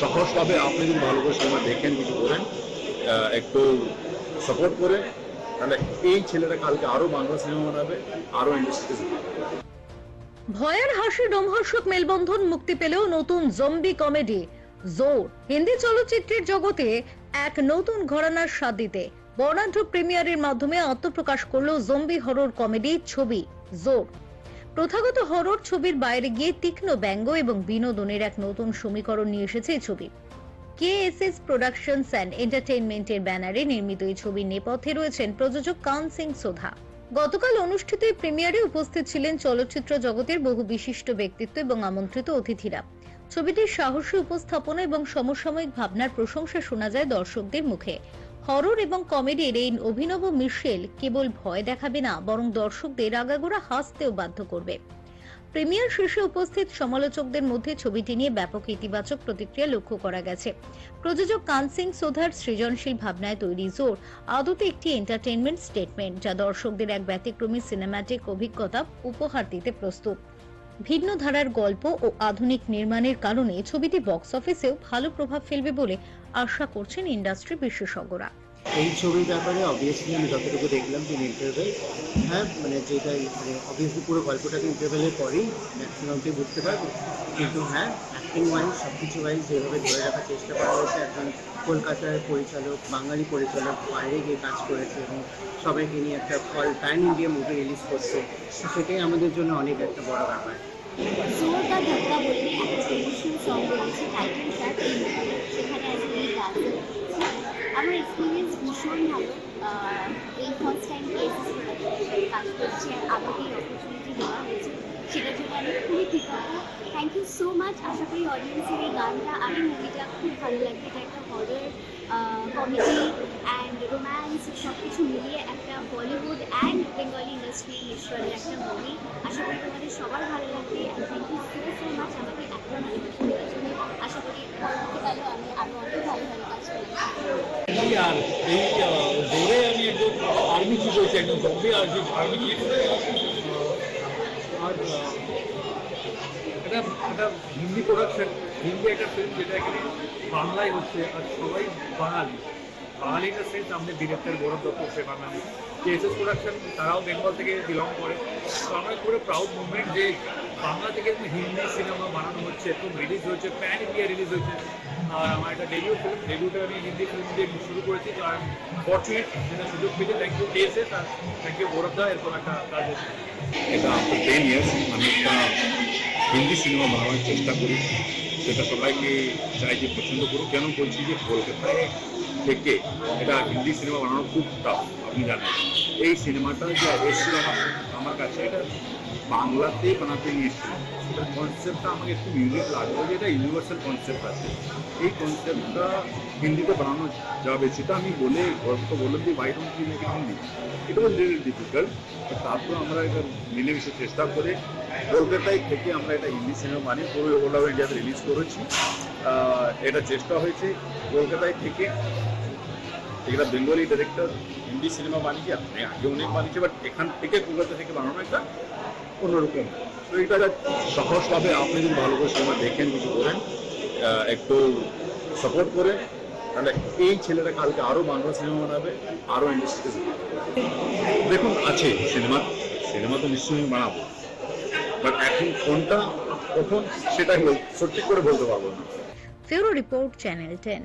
সহজভাবে আপনি যদি ভালো করে সিনেমা দেখেন, কিছু করেন, একটু সাপোর্ট করে, তাহলে এই ছেলেটা কালকে আরো বাংলা সিনেমা বানাবে, আরো ইন্ডাস্ট্রিতে। ভয়ের হাসি রোমহর্ষক মেলবন্ধন মুক্তি পেলেও নতুন জম্বি কমেডি জোর হিন্দি চলচ্চিত্রের জগতে এক নতুন ঘরানার স্বাদ দিতে বর্ণাঢ্য প্রিমিয়ারের মাধ্যমে আত্মপ্রকাশ করলো জম্বি হরর কমেডি ছবি জোর। প্রথাগত হরর ছবির বাইরে গিয়ে তীক্ষ্ণ ব্যঙ্গ এবং বিনোদনের এক নতুন সমীকরণ নিয়ে এসেছে এই ছবি। কেএসএস প্রোডাকশনস অ্যান্ড এন্টারটেইনমেন্টের ব্যানারে নির্মিত এই ছবির নেপথ্যে রয়েছেন প্রযোজক কান সিং সোধা। গতকাল অনুষ্ঠিত এই প্রিমিয়ারে উপস্থিত ছিলেন চলচ্চিত্র জগতের বহু বিশিষ্ট ব্যক্তিত্ব এবং আমন্ত্রিত অতিথিরা। ছবিটির সাহসী উপস্থাপনা এবং সমসাময়িক ভাবনার প্রশংসা শোনা যায় দর্শকদের মুখে। হরর এবং কমেডির এই অভিনব মিশেল কেবল ভয় দেখাবে না, বরং দর্শকদের আগাগোড়া হাসতেও বাধ্য করবে। প্রিমিয়ার শেষে উপস্থিত সমালোচকদের মধ্যে ছবিটি নিয়ে ব্যাপক ইতিবাচক প্রতিক্রিয়া লক্ষ্য করা গেছে। প্রযোজক কান সিং সোধার সৃজনশীল ভাবনায় তৈরি জোর আদতে একটি এন্টারটেইনমেন্ট স্টেটমেন্ট, যা দর্শকদের এক ব্যতিক্রমী সিনেম্যাটিক অভিজ্ঞতা উপহার দিতে প্রস্তুত। ভিন্ন ধারার গল্প ও আধুনিক নির্মাণের কারণে ছবিটি বক্স অফিসেও ভালো প্রভাব ফেলবে বলে আশা করছেন ইন্ডাস্ট্রি বিশেষজ্ঞরা। এই ছবির ব্যাপারে অবভিয়াসলি আমি যতটুকু দেখলাম যে ইন্টারভেল, হ্যাঁ মানে যেটা মানে অবভিয়াসলি পুরো গল্পটাকে ইন্টারভেলের পরেই ম্যাক্সিমামটাই বুঝতে পারবো, কিন্তু হ্যাঁ অ্যাক্টিং ওয়াইজ সব কিছু ওয়াইজ যেভাবে ধরে রাখার চেষ্টা করা হয়েছে, একজন কলকাতার পরিচালক, বাঙালি পরিচালক বাইরে গিয়ে কাজ করেছে এবং সবাইকে নিয়ে একটা প্যান ইন্ডিয়া মুভি রিলিজ করছে, তো সেটাই আমাদের জন্য অনেক একটা বড় ব্যাপার। জোরদার ধাক্কা বলে একটা ট্রেডিশনাল সং রয়েছে টাইটেল ট্র্যাক, সেখানে আছে লিড ডান্সার। আমার এক্সপিরিয়েন্স ভীষণ ভালো। এই ফার্স্ট টাইম কেএসএস প্রোডাকশনের কাজ করছি আর আমাকে এই অপরচুনিটি দেওয়া হয়েছে, সেটার জন্য আমি খুবই কৃতজ্ঞ। Thank you so much. আশা করি অডিয়েন্সের এই গানটা আর এই মুভিটা খুব ভালো লাগবে। এটা একটা হরর, কমেডি অ্যান্ড রোম্যান্স সব কিছু মিলিয়ে একটা বলিউড অ্যান্ড বেঙ্গলি ইন্ডাস্ট্রি মিশ্রণের একটা মুভি। আশা করি তোমাদের সবার ভালো লাগবে। And thank you so much আমাকে এত ভালোবাসা দেওয়ার জন্য। আশা করি পরবর্তীকালেও আমি আরও অনেক ভালো ভালো কাজ করব। আর এই জোরে আমি একজন আর্মি চিফ হয়েছি, একজন জম্বি আর্মি চিফ। আর এটা একটা হিন্দি প্রোডাকশন, হিন্দি একটা ফিল্ম যেটা এখানে বাংলায় হচ্ছে, আর সবাই বাঙালি। বাঙালি ইন দ্য সেন্স আমাদের ডিরেক্টর গৌরব দত্ত সে বাঙালি, কেএসএস প্রোডাকশন তারাও বেঙ্গল থেকে বিলং করে। তো আমরা পুরো প্রাউড মুভমেন্ট যে বাংলা থেকে হিন্দি সিনেমা বানানো হচ্ছে, একদম রিলিজ হয়েছে, প্যান ইন্ডিয়া রিলিজ হয়েছে। আর আমার একটা ডেবিউটা আমি হিন্দি ফিল্ম দিয়ে শুরু করেছি, তো আই এম ফর্চুনেট যেটা সুযোগ পেয়েছি। থ্যাংক ইউ কেএসএস আর থ্যাংক ইউ গৌরব দা, এরকম একটা কাজ হচ্ছে। এটা আফটার 10 years আমি একটা হিন্দি সিনেমা বানানোর চেষ্টা করি, সেটা সবাইকে চাই যে পছন্দ করুক। কেন বলছি যে কলকাতায় থেকে এটা হিন্দি সিনেমা বানানো খুব টাফ, আপনি জানেন। এই সিনেমাটা যে এসেছিল আমার কাছে, এটা বাংলাতে বানাতে নিয়েছিল। এটার কনসেপ্টটা আমাকে একটু ইউনিক লাগলো, যে এটা ইউনিভার্সাল কনসেপ্ট আছে, এই কনসেপ্টটা হিন্দিতে বানানো যাবে। সেটা আমি বললাম যে why don't you make it Hindi. It was little difficult, তারপর আমরা এটা মিলেমিশে চেষ্টা করে কলকাতায় থেকে আমরা এটা হিন্দি সিনেমা বানিয়ে পুরো অল ওভার ইন্ডিয়াতে রিলিজ করেছি। এটা চেষ্টা হয়েছে কলকাতায় থেকে, এটা বেঙ্গলি ডিরেক্টর হিন্দি সিনেমা বানিয়েছে, আগে অনেক বানিয়েছে, বাট এখান থেকে কলকাতা থেকে বানানো একটা অন্যরকম। তো এটা সহজভাবে আপনি যদি ভালো করে সিনেমা দেখেন, কিছু করেন, একটু সাপোর্ট করে, তাহলে এই ছেলেটা কালকে আরো বাংলা সিনেমা বানাবে, আরো ইন্ডাস্ট্রিতে। দেখুন আছে সিনেমা তো নিশ্চয়ই বানাবো, বাট এখন কোনটা কখন সেটা সত্যি করে বলতে পারবো না। ফিউরো রিপোর্ট, চ্যানেল 10।